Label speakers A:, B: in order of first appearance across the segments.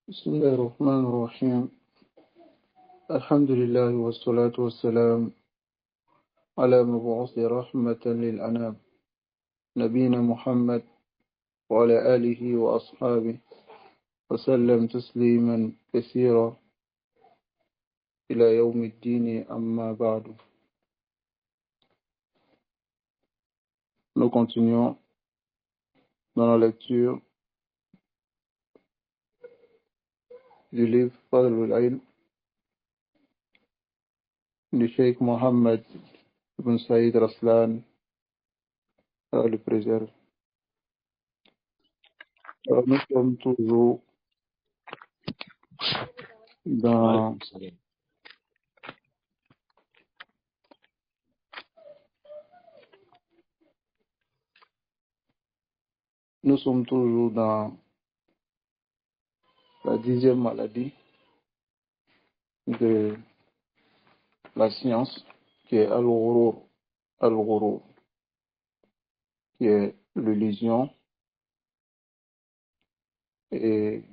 A: بسم الله الرحمن الرحيم. الحمد لله والصلاة والسلام على مبعوث رحمة للأنام نبينا محمد وعلى آله وأصحابه وسلم تسليما كثيرا إلى يوم الدين. أما بعد. Nous continuons dans la lecture du livre Fadlul Ilm du Cheikh Mohammed ibn Saïd Raslan, le préserve. Alors, nous sommes toujours dans la 10e maladie de la science, qui est al-ghurur, qui est l'illusion et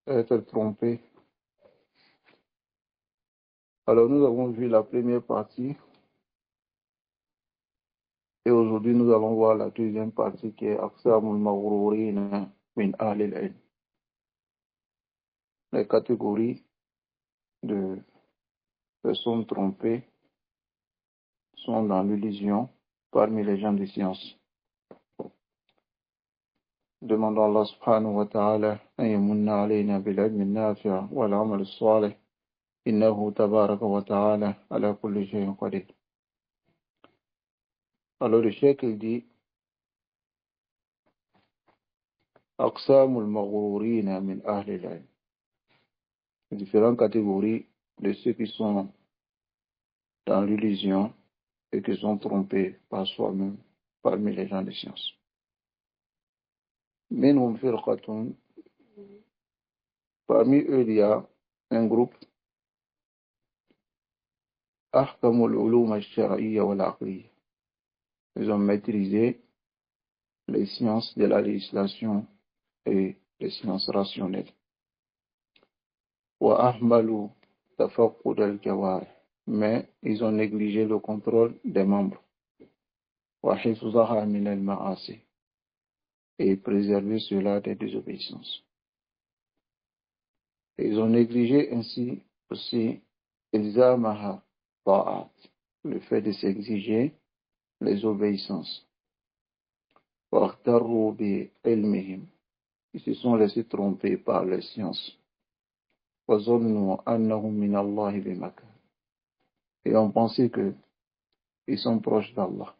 A: être trompé. Alors nous avons vu la première partie et aujourd'hui nous allons voir la deuxième partie qui est Aqsamul Maghrurin min Ahlil Ilm. Les catégories de personnes trompées sont dans l'illusion parmi les gens de science. Demandons à Allah subhanahu wa ta'ala an yamunna alayna bil ilmi nafi' wal amal salih innahu tabaraka wa ta'ala ala kulli shay'in qadir. Alors le cheikh il dit Aqsamul Maghrurin min Ahlil Ilm, les différentes catégories de ceux qui sont dans l'illusion et qui sont trompés par soi-même parmi les gens de science. Minhum firqatun, parmi eux il y a un groupe ahkamul ulum al-shar'iyya wal aqliyya. Ils ont maîtrisé les sciences de la législation et les sciences rationnelles. Wa ahmalu tafaqqud al-jawarih, mais ils ont négligé le contrôle des membres. Wa hifzaha min al-ma'asi, et préserver cela des désobéissances. Et ils ont négligé ainsi aussi ilzamaha ta'at, le fait de s'exiger les obéissances. Waqtarru bi ilmihim, ils se sont laissés tromper par les sciences. Wa zannu annahum min Allahi bimakan, et ont pensé que ils sont proches d'Allah.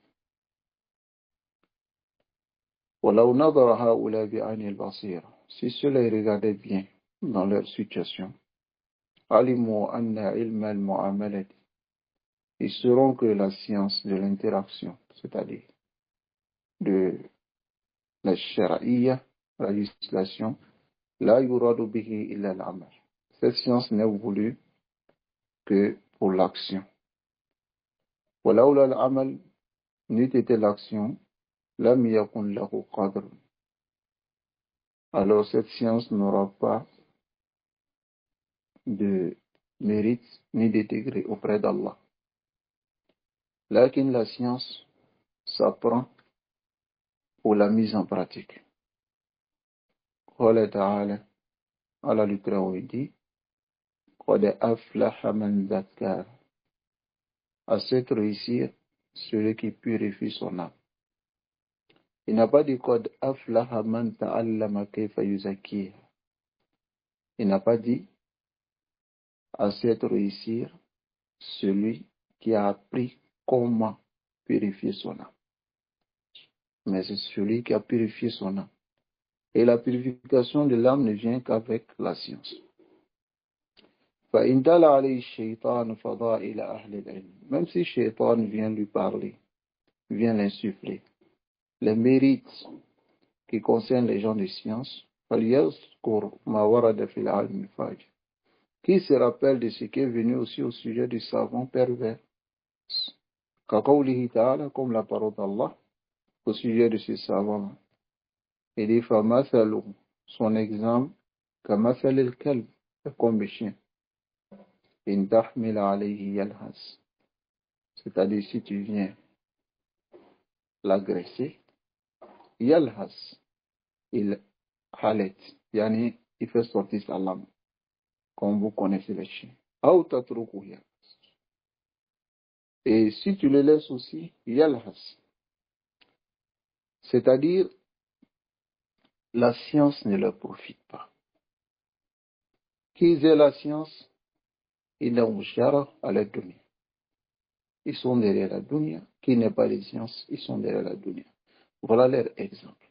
A: Walaw nadara haula bi ayni al-basira, si cela les regardait bien dans leur situation, alimu anna ilma al-mu'amalati, ils sauront que la science de l'interaction, c'est-à-dire de la shar'iyya, la législation, la yuradu bihi illa al-amal, cette science n'est voulue que pour l'action. Walawla al-amal, n'eût été l'action, lam yakun lahu qadr, alors cette science n'aura pas de mérite ni de degré auprès d'Allah. Lakin la science s'apprend pour la mise en pratique. Qala ta'ala, Allah lui dit, qad aflaha man zakkar, à cette réussir celui qui purifie son âme. Il n'a pas dit qad aflaha man ta'allama kayfa yuzakkiha. Il n'a pas dit à cette réussir celui qui a appris comment purifier son âme. Mais c'est celui qui a purifié son âme. Et la purification de l'âme ne vient qu'avec la science. فَإِنْ دَلَ عَلَيْهِ الشَّيْطَانُ فَضَائِلَ أَهْلِ الْعِلْمِ, même si Shaitan vient lui parler, vient l'insuffler, les mérites qui concernent les gens de science, فَلْيَذْكُرْ مَا وَرَدَ فِي الْعَلْمِ الْفَاجِرِ, qui se rappelle de ce qui est venu aussi au sujet du savant pervers, كَقَوْلِهِ تَعَالَى, comme la parole d'Allah au sujet de ce savant. Il dit فَمَثَلُهُ, son exemple, كمثل الكلب, comme le chien. إن تحمل عليه يلهث. C'est-à-dire, si tu viens l'agresser, yalhas, il halète, yani, il fait sortir sa langue, comme vous connaissez les chiens. Aou tatruku yalhas. Et si tu le laisses aussi, yalhas. C'est-à-dire, la science ne leur profite pas. Qu'ils aient la science, ils n'ont jamais à la dunya. Ils sont derrière la dunya. Qui n'aient pas de science, ils sont derrière la dunya. Voilà leur exemple.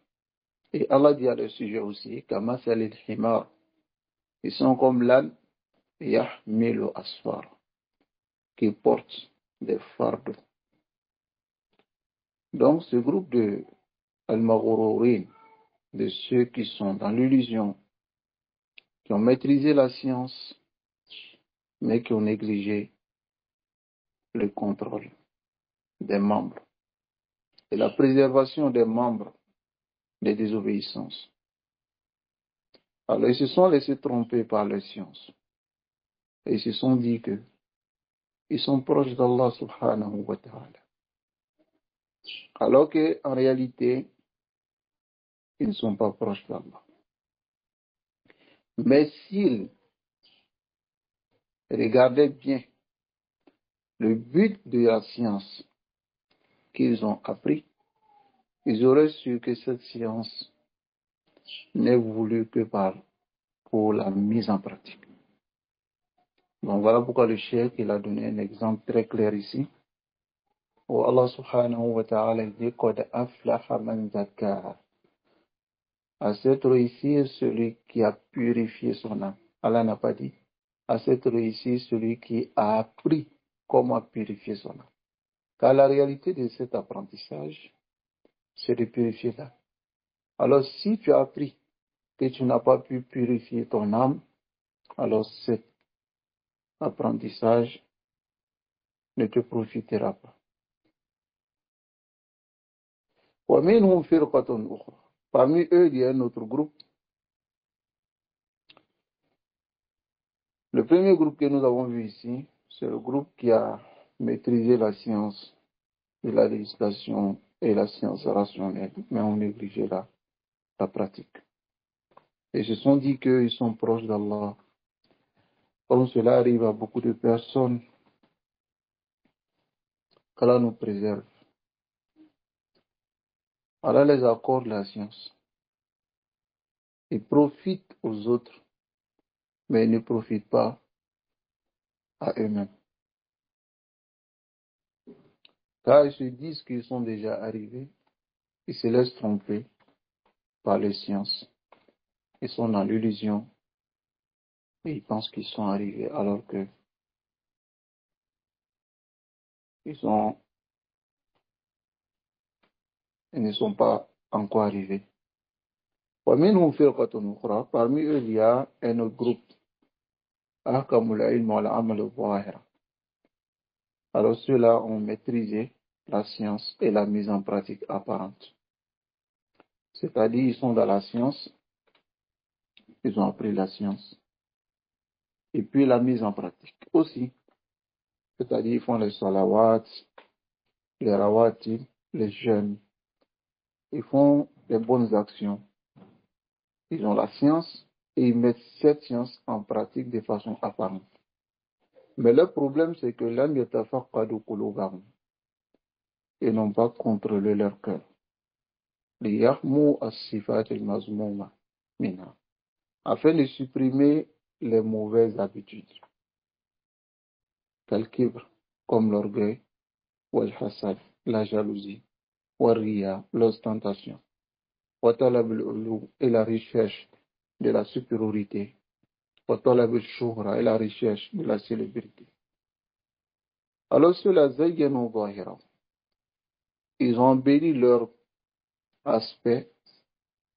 A: Et Allah dit à le sujet aussi, Kama salil himar. Ils sont comme l'âne, yahmilu asfar, qui porte des fardeaux. Donc, ce groupe de al-maghrourin, de ceux qui sont dans l'illusion, qui ont maîtrisé la science, mais qui ont négligé le contrôle des membres et la préservation des membres des désobéissances. Alors, ils se sont laissés tromper par la science. Et ils se sont dit que ils sont proches d'Allah subhanahu wa ta'ala. Alors qu'en réalité, ils ne sont pas proches d'Allah. Mais s'ils regardaient bien le but de la science qu'ils ont appris, ils auraient su que cette science n'est voulue que pour la mise en pratique. Donc voilà pourquoi le cheikh il a donné un exemple très clair ici, où Allah subhanahu wa ta'ala dit Qad aflaha man zakkaha. À cette réussite, celui qui a purifié son âme. Allah n'a pas dit à cette réussite, celui qui a appris comment purifier son âme. Car la réalité de cet apprentissage, c'est de purifier l'âme. Alors si tu as appris que tu n'as pas pu purifier ton âme, alors cet apprentissage ne te profitera pas. Parmi eux, il y a un autre groupe. Le premier groupe que nous avons vu ici, c'est le groupe qui a maîtrisé la science et la législation et la science rationnelle, mais ont négligé la pratique. Et se sont dit qu'ils sont proches d'Allah. Comme cela arrive à beaucoup de personnes, qu'Allah nous préserve. Allah les accorde la science. Ils profitent aux autres, mais ils ne profitent pas à eux-mêmes. Car ils se disent qu'ils sont déjà arrivés, ils se laissent tromper par les sciences. Ils sont dans l'illusion et ils pensent qu'ils sont arrivés alors que ils ne sont pas encore arrivés. Parmi eux, il y a un autre groupe. Alors ceux-là ont maîtrisé la science et la mise en pratique apparente. C'est-à-dire, ils sont dans la science, ils ont appris la science. Et puis la mise en pratique aussi. C'est-à-dire, ils font les salawats, les rawatib, les jeûnes. Ils font les bonnes actions. Ils ont la science et ils mettent cette science en pratique de façon apparente. Mais le problème, c'est que l'un ne t'affaire pas de qulubahum. Ils n'ont pas contrôlé leur cœur. Afin de supprimer les mauvaises habitudes, telles kibr, comme l'orgueil, wal hasad, la jalousie, wal riya, l'ostentation, wa talab al-ulu, et la recherche de la supériorité, wa talab al-shuhra, et la recherche de la célébrité. Alors ceux-là, zayyanu zahira, ils ont embelli leur aspect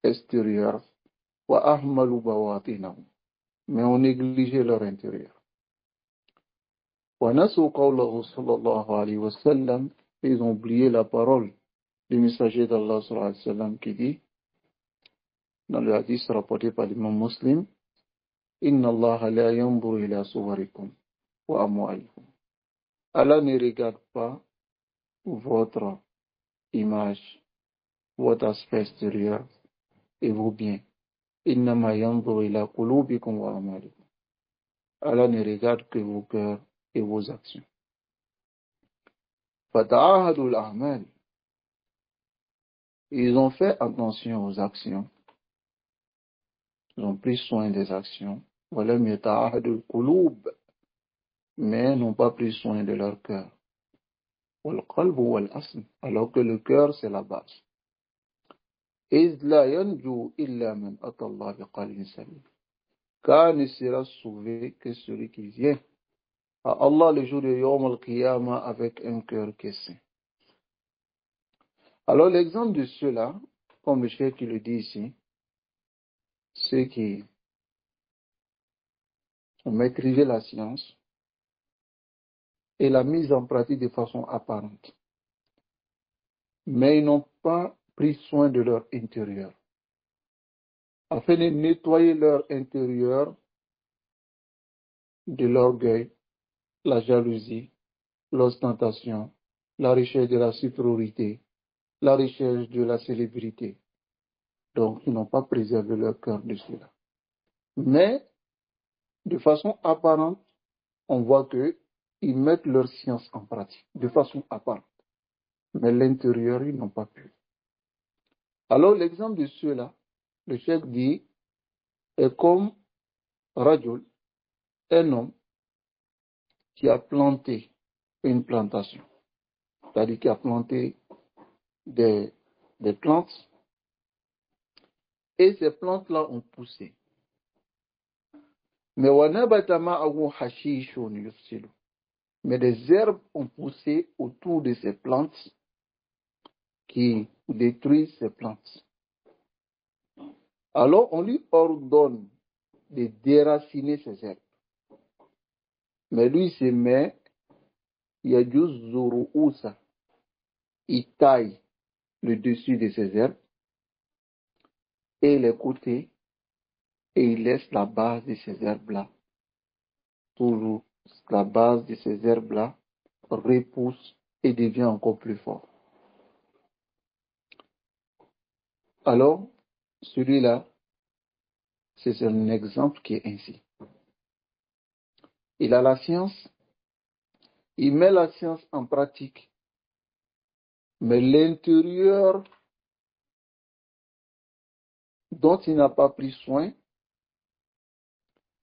A: extérieur, wa ahmalu bawatinahum, mais ont négligé leur intérieur. Wa nasu qawlahu sallallahu alayhi wa sallam, ils ont oublié la parole du messager d'Allah sallallahu alayhi wa sallam qui dit, dans le hadith rapporté par l'imam Muslim, Inna Allah la yanzuru ila suwarikum wa amwalikum. Allah ne regarde pas votre image, votre aspect extérieur et vos biens. Innama yanzuru ila qulubikum wa amwalikum. Allah ne regarde que vos cœurs et vos actions. Fata'ahadu al-a'mal. Ils ont fait attention aux actions. Ils ont pris soin des actions. Walam yata'ahadu al-qulub. Mais n'ont pas pris soin de leur cœur. Wal-qalbu wal-asl. Alors que le cœur, c'est la base. إذ لا ينجو إلا من أتى الله بقلب سليم. Car ne sera sauvé que celui qui vient à Allah le jour de Yawm al-Qiyamah avec un cœur qui est saint. Alors l'exemple de ceux-là, comme le chef qui le dit ici, ceux qui ont maîtrisé la science et la mise en pratique de façon apparente, mais ils n'ont pas pris soin de leur intérieur, afin de nettoyer leur intérieur de l'orgueil, la jalousie, l'ostentation, la recherche de la supériorité, la recherche de la célébrité. Donc, ils n'ont pas préservé leur cœur de cela. Mais, de façon apparente, on voit qu'ils mettent leur science en pratique, de façon apparente. Mais l'intérieur, ils n'ont pas pu. Alors, l'exemple de ceux-là, le cheikh dit, est comme Rajul, un homme qui a planté une plantation. C'est-à-dire qui a planté des plantes, et ces plantes-là ont poussé. Mais des herbes ont poussé autour de ces plantes qui détruisent ces plantes. Alors on lui ordonne de déraciner ces herbes. Mais lui se met, il taille le dessus de ces herbes et les côtés, et il laisse la base de ces herbes-là. Toujours la base de ces herbes-là repousse et devient encore plus fort. Alors, celui-là, c'est un exemple qui est ainsi. Il a la science, il met la science en pratique, mais l'intérieur dont il n'a pas pris soin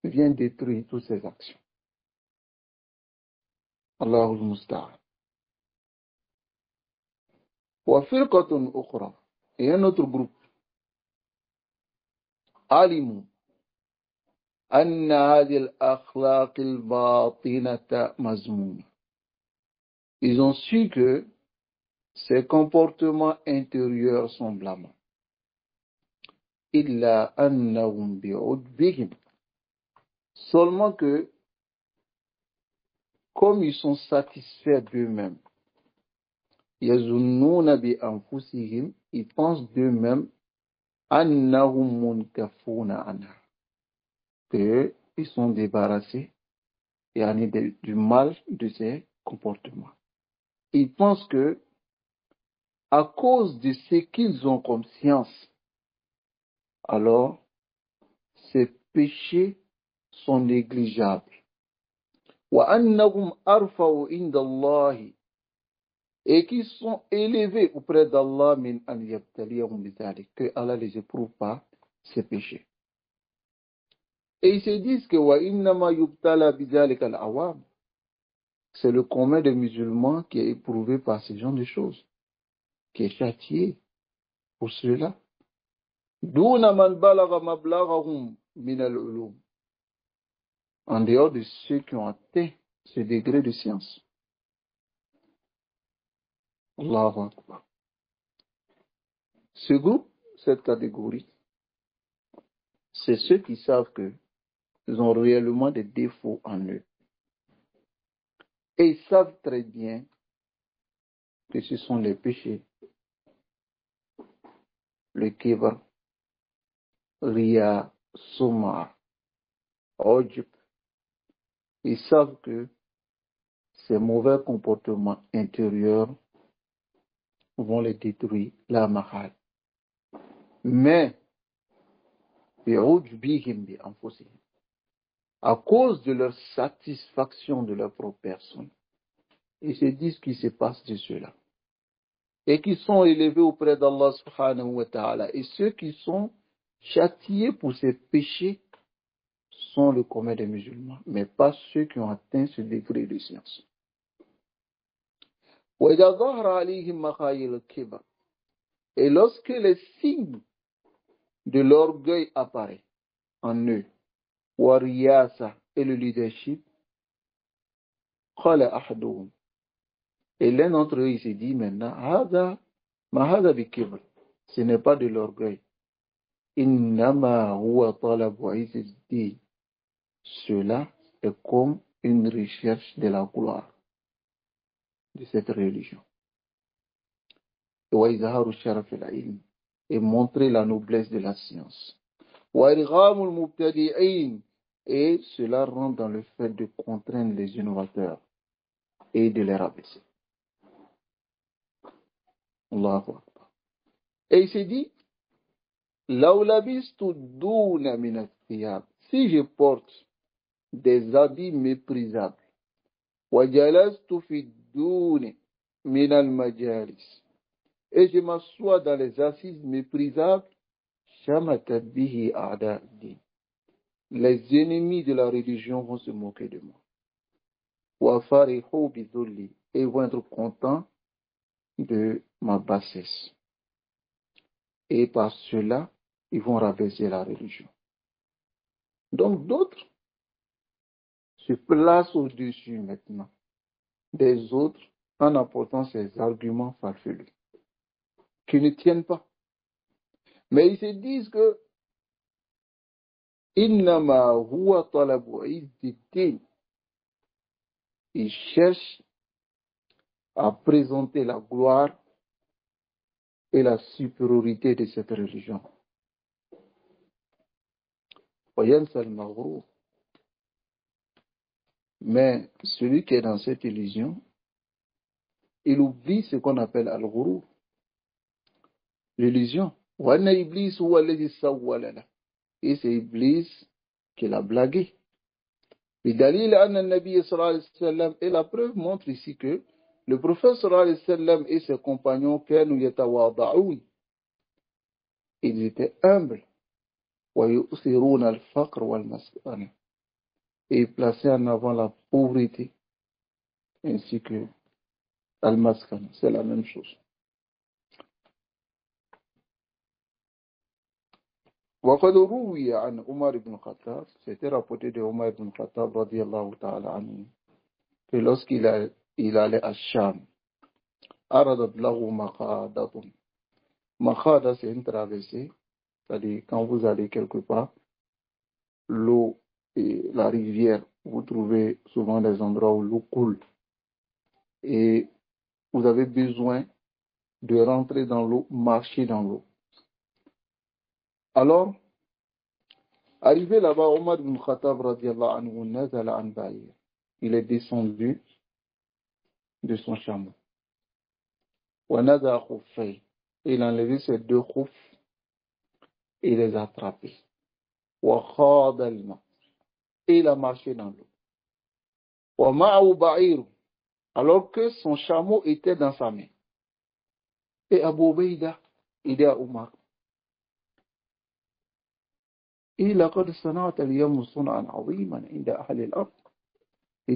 A: vient détruire toutes ses actions. Allahul Musta'an. Wa firqatun ukhra, et un autre groupe, alimu anna hadhihi al-akhlaq al-batinata mazmuma. Ils ont su que ces comportements intérieurs sont blâmants. Illa annahum bi'udbihim. Seulement que, comme ils sont satisfaits d'eux-mêmes, yazunnuna bi anfusihim, ils pensent d'eux-mêmes annahum munkafuna anha, que ils sont débarrassés du mal de ces comportements. Ils pensent que, à cause de ce qu'ils ont comme science, alors ces péchés sont négligeables. Wa annahum arfa'u inda Allahi, et qui sont élevés auprès d'Allah min an yabtaliyahum bidhalik, que Allah les éprouve pas ces péchés. Et ils se disent que wa innama yubtala bidhalik al-awam, c'est le commun des musulmans qui est éprouvé par ce genre de choses, qui est châtié pour cela. Duna man balagha mablaghahum min al-ulum, en dehors de ceux qui ont atteint ce degré de science. Allahu Akbar. Ce groupe, cette catégorie, c'est ceux qui savent qu'ils ont réellement des défauts en eux. Et ils savent très bien que ce sont les péchés, le kibr, riya, sum'a, ujb. Ils savent que ces mauvais comportements intérieurs vont les détruire, la mahal. Mais, à cause de leur satisfaction de leur propre personne, ils se disent qu'il se passe de cela. Et qui sont élevés auprès d'Allah subhanahu wa ta'ala. Et ceux qui sont châtiés pour ces péchés sont le commun des musulmans, mais pas ceux qui ont atteint ce degré de science. Et lorsque les signes de l'orgueil apparaissent en eux, et le leadership, et l'un d'entre eux il se dit maintenant, ce n'est pas de l'orgueil. Cela est comme une recherche de la gloire de cette religion. Et montrer la noblesse de la science. Et cela rentre dans le fait de contraindre les innovateurs et de les rabaisser. Allahu Akbar. Et il s'est dit, si je porte des habits méprisables, et je m'assois dans les assises méprisables, les ennemis de la religion vont se moquer de moi. Et vont être contents de ma bassesse. Et par cela, ils vont rabaisser la religion. Donc d'autres se placent au-dessus maintenant des autres en apportant ces arguments farfelus qui ne tiennent pas. Mais ils se disent que innama huwa talabu izziddin. Ils cherchent à présenter la gloire et la supériorité de cette religion. Mais celui qui est dans cette illusion, il oublie ce qu'on appelle al-ghurur, l'illusion. Et c'est Iblis qui l'a blagué. Et la preuve montre ici que le prophète sallallahu alayhi wa sallam et ses compagnons, ils étaient humbles. Et ils plaçaient en avant la pauvreté ainsi que al-maskan. C'est la même chose. C'était rapporté de Omar ibn Khattab radiyallahu ta'ala anhu, que lorsqu'il allait à Sham, aradat lahu maqadatun. Maqada, c'est une traversée, c'est-à-dire quand vous allez quelque part, l'eau et la rivière, vous trouvez souvent des endroits où l'eau coule et vous avez besoin de rentrer dans l'eau, marcher dans l'eau. Alors, arrivé là-bas, Omar ibn Khattab radiyallahu anhu nazala an ba'ir. Il est descendu de son chameau. Wa nada khuffay. Il a enlevé ses deux khouf et les a attrapés. Wa khada al-ma. Et il a marché dans l'eau. Wa ma'ahu ba'ir. Alors que son chameau était dans sa main. Et Abu Ubaïda, il dit à Omar, il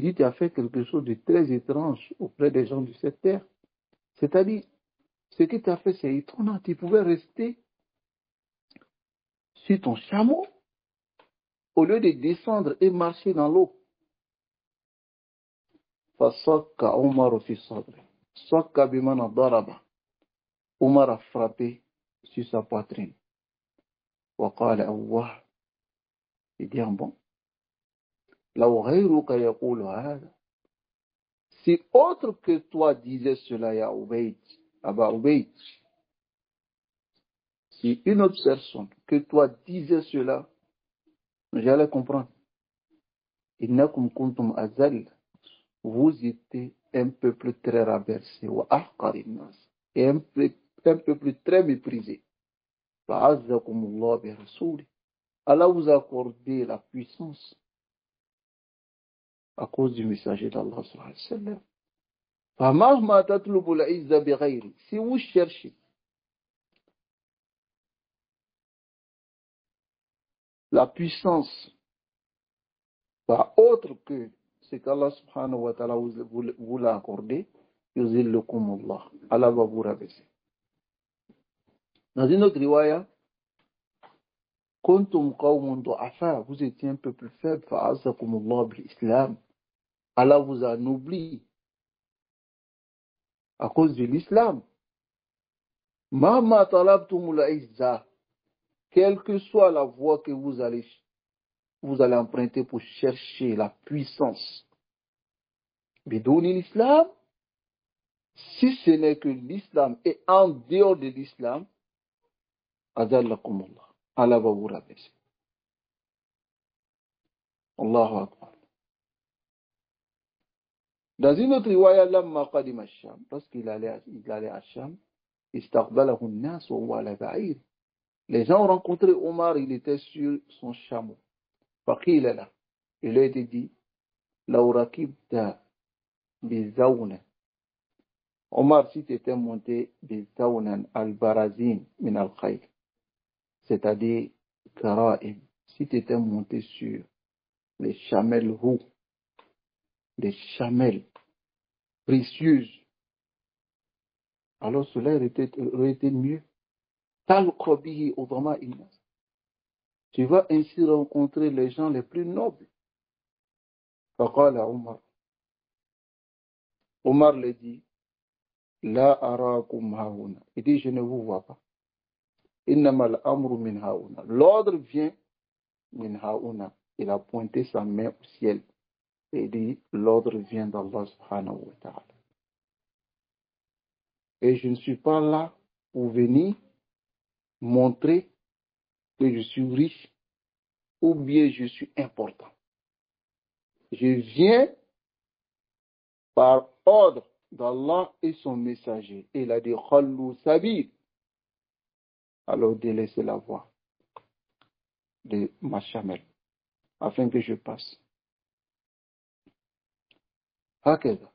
A: dit, tu as fait quelque chose de très étrange auprès des gens de cette terre. C'est-à-dire, ce que tu as fait, c'est étonnant. Tu pouvais rester sur ton chameau au lieu de descendre et marcher dans l'eau. Omar a frappé sur sa poitrine. Il dit, bon, si autre que toi disait cela, ya Ubayd, Aba Ubayd, si une autre personne que toi disait cela, j'allais comprendre. Innakum kuntum azal. Vous étiez un peuple très rabaissé. Wa ahqarin nas. Et un peuple très méprisé. Fa'azzakumullah bi rasouli. Allah vous a accordé la puissance à cause du messager d'Allah sallallahu alayhi wa sallam. فَمَهْمَا تَطْلُبُ الْعِزَّ بِغَيْرِ. Si vous cherchez la puissance pas autre que ce qu'Allah subhanahu wa ta'ala vous l'a accordé, yuzillukumullah. Allah va vous rabaisser. Dans une autre riwaya, kuntum qawmun du'afa, vous étiez un peuple faible, fa'azzakumullah bil-islam. Allah vous a anobli à cause de l'islam. Mahma talabtumul izza, quelle que soit la voie que vous allez emprunter pour chercher la puissance. Bidouni l'islam, si ce n'est que l'islam est en dehors de l'islam, azallakumullah. Allah va vous rabaisser. Allahu Akbar. Dans une autre riwaya, lamma qadim ash-Sham, lorsqu'il allait à Sham, istaqbalahu an-nas wa huwa ala ba'ir. Les gens ont rencontré Omar, il était sur son chameau. Faqila la, il a été dit, law rakibta bizawna. Omar, si tu étais monté bizawnan al-barazin min al-khayl, c'est-à-dire kara'im, si tu étais monté sur les chamelles roux, les chamelles précieuses, alors cela aurait été mieux. Tu vas ainsi rencontrer les gens les plus nobles. Omar le dit, La arakum haouna. Il dit, je ne vous vois pas. Innamal amru min haouna. L'ordre vient min haouna. Il a pointé sa main au ciel. Et dit, l'ordre vient d'Allah subhanahu wa ta'ala. Et je ne suis pas là pour venir montrer que je suis riche ou bien je suis important. Je viens par ordre d'Allah et son messager. Et il a dit, Khallu sabil. Alors délaissez la voie de ma chamelle afin que je passe. Hakeza.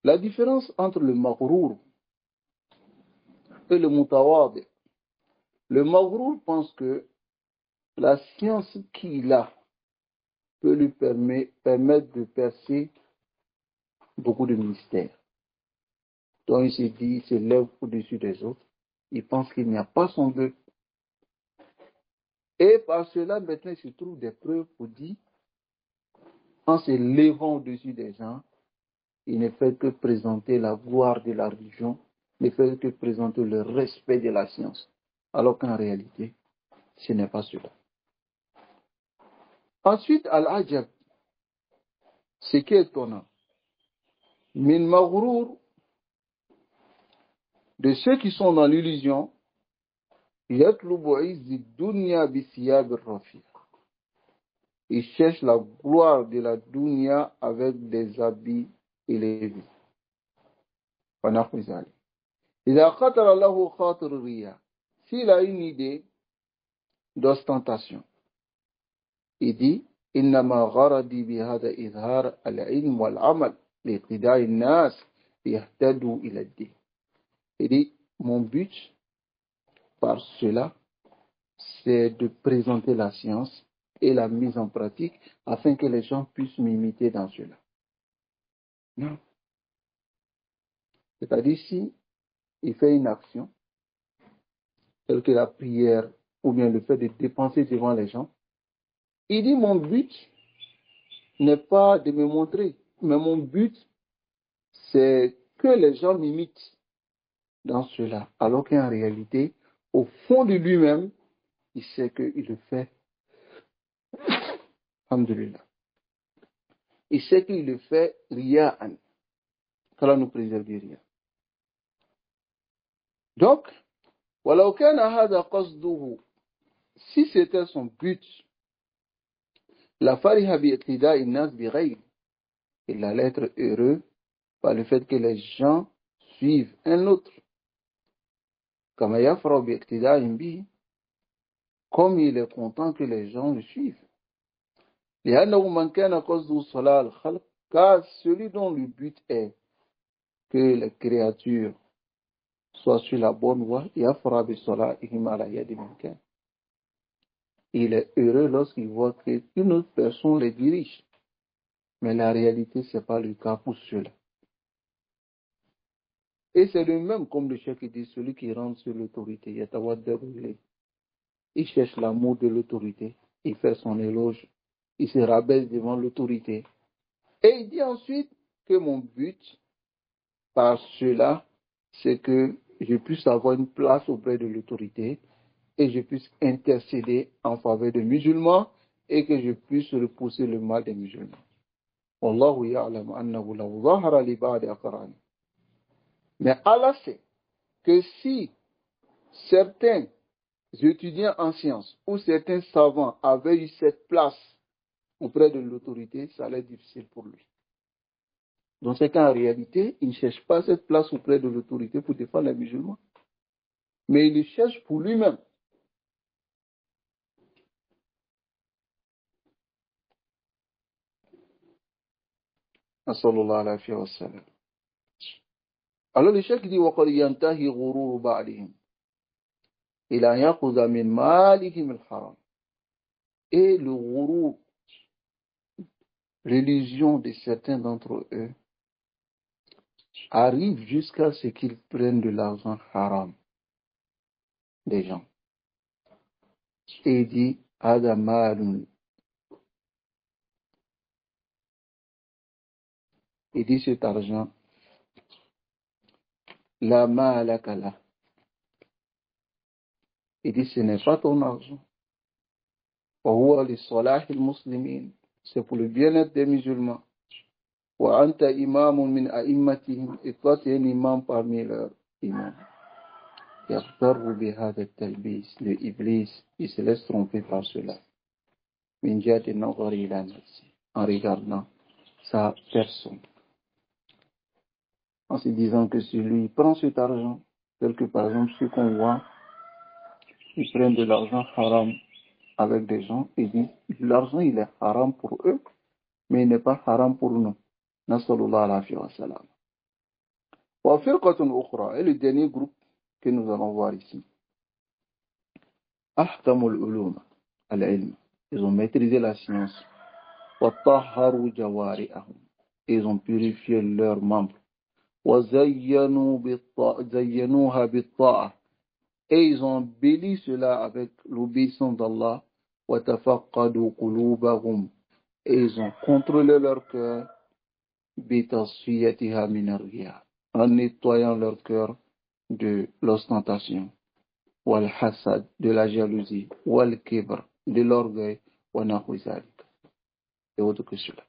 A: La différence entre le maghrour et le mutawadi. Le maghrour pense que la science qu'il a peut lui permettre de percer beaucoup de mystères. Donc il se dit, il se lève au-dessus des autres. Il pense qu'il n'y a pas son Dieu. Et par cela, maintenant, il se trouve des preuves pour dire, en se levant au-dessus des gens, il ne fait que présenter la gloire de la religion, ne fait que présenter le respect de la science. Alors qu'en réalité, ce n'est pas cela. Ensuite, al-ajab, ce qui est étonnant, min maghrour, de ceux qui sont dans l'illusion, yatlubu izzi dunya bi siyab ar-rafi'. Ils cherchent la gloire de la dunya avec des habits élevés. S'il a une idée d'ostentation, il dit, innama gharadi bihada izhar al-ilm wal-amal liqtida'i an-nas yahtadu ila ad-din. Il dit, mon but par cela, c'est de présenter la science et la mise en pratique afin que les gens puissent m'imiter dans cela. Non. C'est-à-dire, si il fait une action, telle que la prière ou bien le fait de dépenser devant les gens, il dit, mon but n'est pas de me montrer, mais mon but, c'est que les gens m'imitent dans cela. Alors qu'en réalité, au fond de lui-même, il sait qu'il le fait. Alhamdulillah. Il sait qu'il le fait riya'an. Qu'Allah nous préserve du riya. Donc, walau kana hada qasduhu, si c'était son but, La fariha bi iqtida'i an-nas bi ghayri. Il allait être heureux par le fait que les gens suivent un autre. Kama yafrahu bi iqtida'in bihi. Comme il est content que les gens le suivent. لأنه من كان قصده صلاح الخلق, car celui dont le but est que les créatures soient sur la bonne voie, يفرح بصلاحهم على يد من كان. Il est heureux lorsqu'il voit qu'une autre personne les dirige. Mais la réalité, ce n'est pas le cas pour ceux-là. Et c'est le même, comme le chef qui dit, celui qui rentre sur l'autorité, il cherche l'amour de l'autorité, il fait son éloge, il se rabaisse devant l'autorité. Et il dit ensuite que mon but, par cela, c'est que je puisse avoir une place auprès de l'autorité et je puisse intercéder en faveur des musulmans et que je puisse repousser le mal des musulmans. Wallahu ya'lam annahu law zahara li ba'di aqrani. Mais Allah sait que si certains étudiants en sciences ou certains savants avaient eu cette place auprès de l'autorité, ça allait être difficile pour lui. Dans ce cas, en réalité, il ne cherche pas cette place auprès de l'autorité pour défendre les musulmans, mais il le cherche pour lui-même. Alors le cheikh dit وَقَدْ يَنْتَهِي غُرُورُ بَعْدِهِمْ إِلَى أَنْ يَأْخُذَ مِنْ مَالِهِمْ الْحَرَامِ. Et le ghurur, l'illusion de certains d'entre eux, arrive jusqu'à ce qu'ils prennent de l'argent haram des gens. Et il dit هذا مال. Il dit cet argent la ma'alaka la. Il dit ce n'est pas ton argent. وهو لصلاح المسلمين. C'est pour le bien-être des musulmans. وأنت إمام من أئمتهم. Et toi tu es un imam parmi leurs imams. يغتر بهذا التلبيس. Le Iblis, il se laisse tromper par cela. من جهة النظر إلى نفسه. En regardant sa personne. En se disant que si lui prend cet argent, tel que par exemple ceux qu'on voit, ils prennent de l'argent haram avec des gens, et disent l'argent il est haram pour eux, mais il n'est pas haram pour nous. Nasallallahu alayhi wa sallam. Wa firqatun ukhra, et le dernier groupe que nous allons voir ici. Ahkamul ulum, al-ilm. Ils ont maîtrisé la science. Wa tahharu jawari'ahum. Ils ont purifié leurs membres. Wa zayyanuha bit-ta'a. Et ils ont embelli cela avec l'obéissance d'Allah. Wa tafaqqadu qulubahum. Et ils ont contrôlé leur cœur bitasfiyatiha min ar-riya, en nettoyant leur cœur de l'ostentation, wal hasad, de la jalousie, wal kibr, de l'orgueil, wa nahwi zalik, et autre que cela.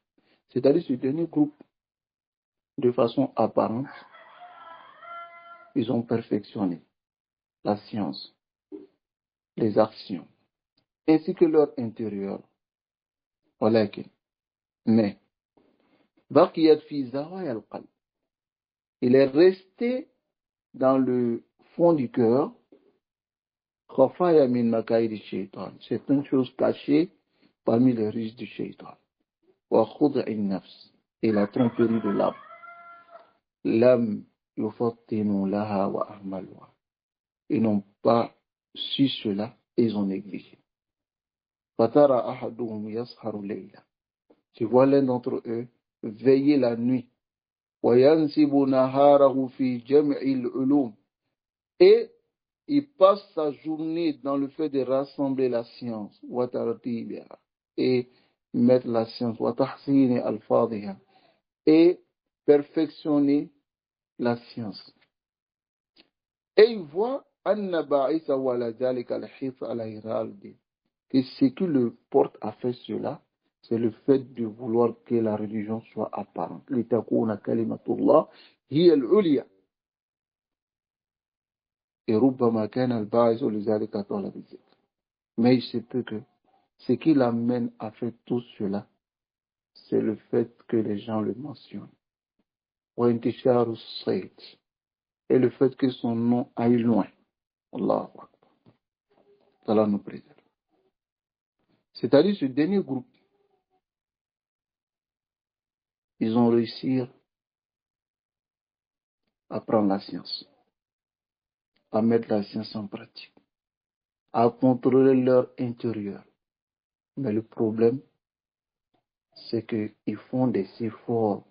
A: C'est-à-dire ce dernier groupe, de façon apparente, ils ont perfectionné la science, les actions, ainsi que leur intérieur. Mais baqiyat fi zawaya al-qalb. Il est resté dans le fond du cœur, khafaya min makaïd shaitan. C'est une chose cachée parmi les ruses du shaitan. Wa khud'in nafs. Et la tromperie de l'âme. L'âme yufattinu laha wa ahmaluha. Ils n'ont pas su cela et ils ont négligé. Fatara ahaduhum yasharu layla. Tu vois l'un d'entre eux veiller la nuit. وَيَنْسِبُ نَهَارَهُ فِي جَمْعِ الْعُلُومِ. Et il passe sa journée dans le fait de rassembler la science, et mettre la science, et perfectionner la science. Et il voit que ce qui le porte à faire cela, c'est le fait de vouloir que la religion soit apparente. لِتَكُونَ كَلِمَةُ اللَّهِ هِيَ الْعُلْيَا. Et رُبَّمَا كَانَ الْبَاعِثُ لِذَلِكَ طَلَبُ الذِّكْرِ. Mais il se peut que Ce qui l'amène à faire tout cela, c'est le fait que les gens le mentionnent. Et le fait que son nom aille loin. Allahu Akbar. Allah nous préserve. C'est-à-dire ce dernier groupe, ils ont réussi à prendre la science, à mettre la science en pratique, à contrôler leur intérieur. Mais le problème, c'est qu'ils font des efforts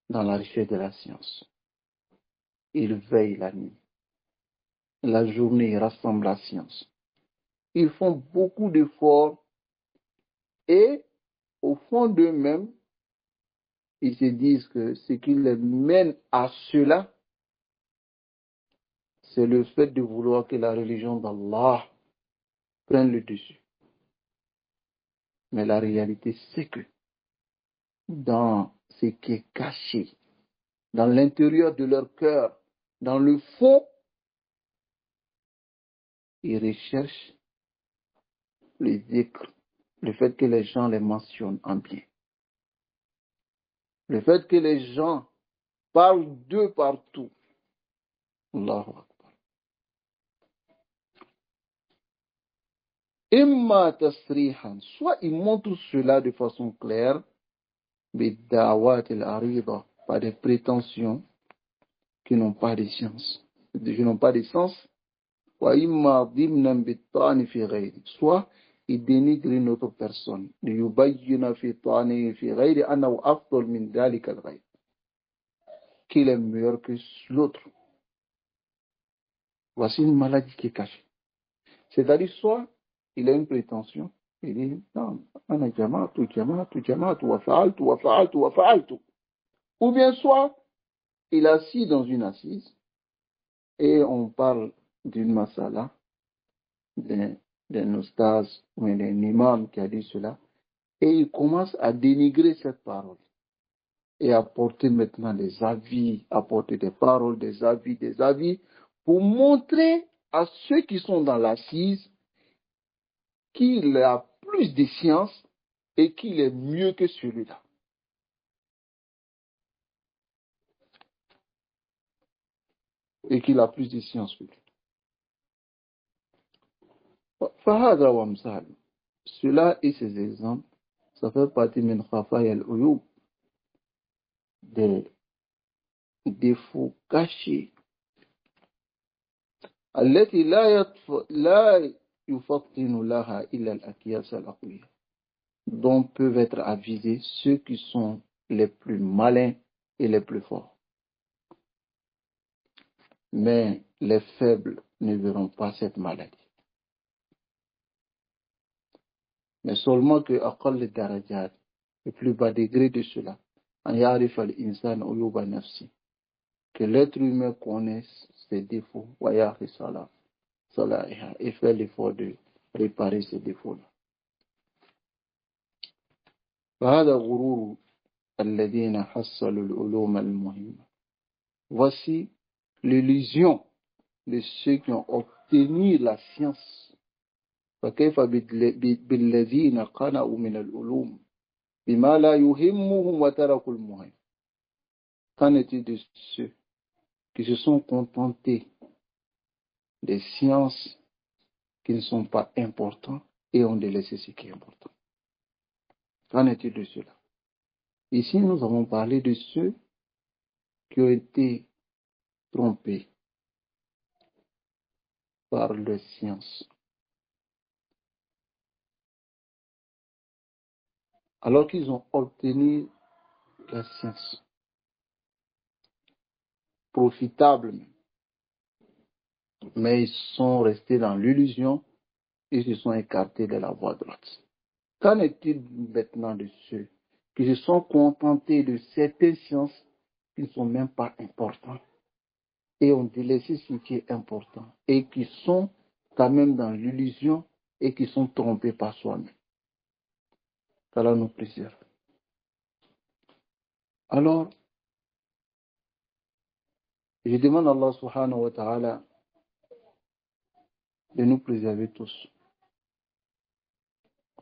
A: dans la recherche de la science. Ils veillent la nuit. La journée, ils rassemblent la science. Ils font beaucoup d'efforts et au fond d'eux-mêmes, ils se disent que ce qui les mène à cela, c'est le fait de vouloir que la religion d'Allah prenne le dessus. Mais la réalité, c'est que dans ce qui est caché, dans l'intérieur de leur cœur, dans le fond, ils recherchent les zikr, le fait que les gens les mentionnent en bien. Le fait que les gens parlent d'eux partout. Allahu Akbar. Imma tasrihan, soit ils montrent cela de façon claire, bid'awat al-arida, par des prétentions qui n'ont pas de science, qui n'ont pas de sens, wa imma dimnan bit-ta'ni fi ghayri, soit ils dénigrent une autre personne, liyubayyina fi ta'ni fi ghayri annahu afdal min dhalika al-ghayr, qu'il est meilleur que l'autre. Voici une maladie qui est cachée. C'est-à-dire, soit il a une prétention, il dit, non, ana jama'atu, wa fa'altu. Ou bien soit, il est assis dans une assise, et on parle d'une masala, d'un ustaz ou d'un imam qui a dit cela, et il commence à dénigrer cette parole, et à porter maintenant des avis, à porter des paroles, des avis, pour montrer à ceux qui sont dans l'assise qu'il a plus de science et qu'il est mieux que celui-là. Et qu'il a plus de science que lui. Fahadra wa msal. Cela et ces exemples, ça fait partie min khafaya al-uyub, des défauts cachés. التي لا يفطن لها إلا الأكياس الأقوياء, dont peuvent être avisés ceux qui sont les plus malins et les plus forts. Mais les faibles ne verront pas cette maladie. Mais seulement que aqall darajat, le plus bas degré de cela, an ya'rif al-insan uyuba nafsi, que l'être humain connaisse ses défauts, wa ya'ri salahiha, et fait l'effort de réparer ces défauts-là. فهذا غرور الذين حصلوا العلوم المهمة. Voici l'illusion de ceux qui ont obtenu la science. فكيف بالذين قنعوا من العلوم بما لا يهمهم وتركوا المهم. Qu'en est-il de ceux qui se sont contentés des sciences qui ne sont pas importantes et ont délaissé ce qui est important? Qu'en est-il de cela? Ici, nous avons parlé de ceux qui ont été trompés par les sciences, alors qu'ils ont obtenu la science profitable, mais ils sont restés dans l'illusion et se sont écartés de la voie droite. Qu'en est-il maintenant de ceux qui se sont contentés de certaines sciences qui ne sont même pas importantes et ont délaissé ce qui est important et qui sont quand même dans l'illusion et qui sont trompés par soi-même? Qu'Allah nous préserve. Alors, je demande à Allah subhanahu wa ta'ala de nous préserver tous.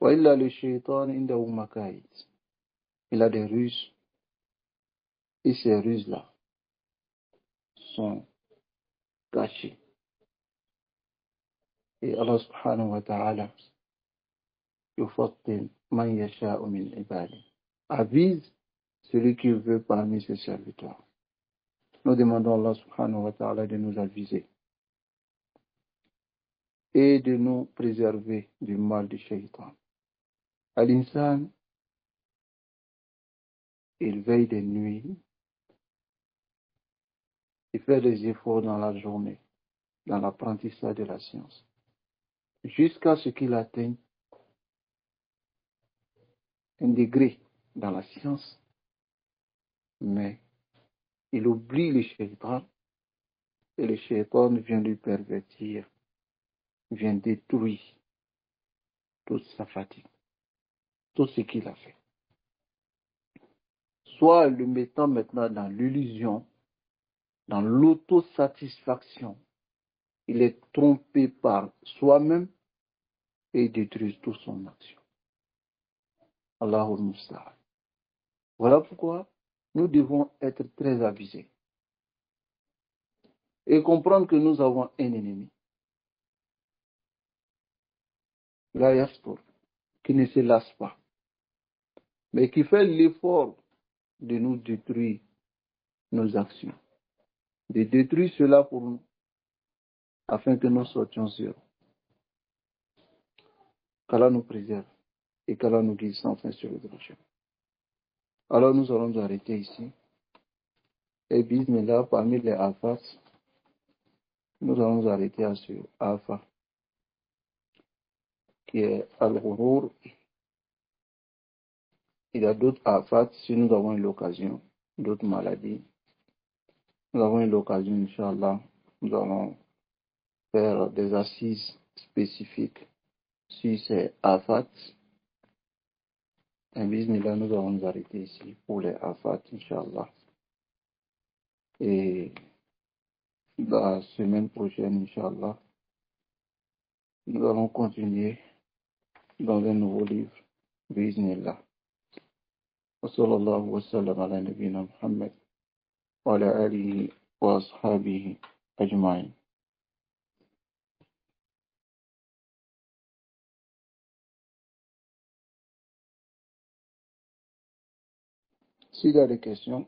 A: وإلا للشيطان عنده مكايد. Il a des ruses, et ces ruses-là sont cachées. Et Allah subhanahu wa ta'ala yufattil man yasha'u min ibadi. Avise celui qui veut parmi ses serviteurs. Nous demandons à Allah subhanahu wa ta'ala de nous aviser et de nous préserver du mal du shaitan. Al-insan, il veille des nuits, il fait des efforts dans la journée, dans l'apprentissage de la science, jusqu'à ce qu'il atteigne un degré dans la science, mais il oublie le shaitan, et le shaitan vient lui pervertir, vient détruire toute sa fatigue, tout ce qu'il a fait. Soit le mettant maintenant dans l'illusion, dans l'autosatisfaction, il est trompé par soi-même et il détruit toute son action. Allahul Musta'an. Voilà pourquoi nous devons être très avisés et comprendre que nous avons un ennemi, la Yastur, qui ne se lasse pas, mais qui fait l'effort de nous détruire nos actions, de détruire cela pour nous, afin que nous sortions sûrs. Qu'Allah nous préserve et qu'Allah nous guide sans fin sur le droit chemin. Alors nous allons nous arrêter ici. Et bismillah, parmi les afas, nous allons nous arrêter à ce afa, qui est al-ghurur. Il y a d'autres afats, si nous avons eu l'occasion, d'autres maladies. Nous avons eu l'occasion, Inch'Allah, nous allons faire des assises spécifiques sur ces afats. Et bismillah, nous allons nous arrêter ici pour les afats, Inch'Allah. Et la semaine prochaine, Inch'Allah, nous allons continuer dans un nouveau livre, bismillah. وصلى الله وسلم على نبينا محمد وعلى آله وأصحابه أجمعين. S'il y a des questions,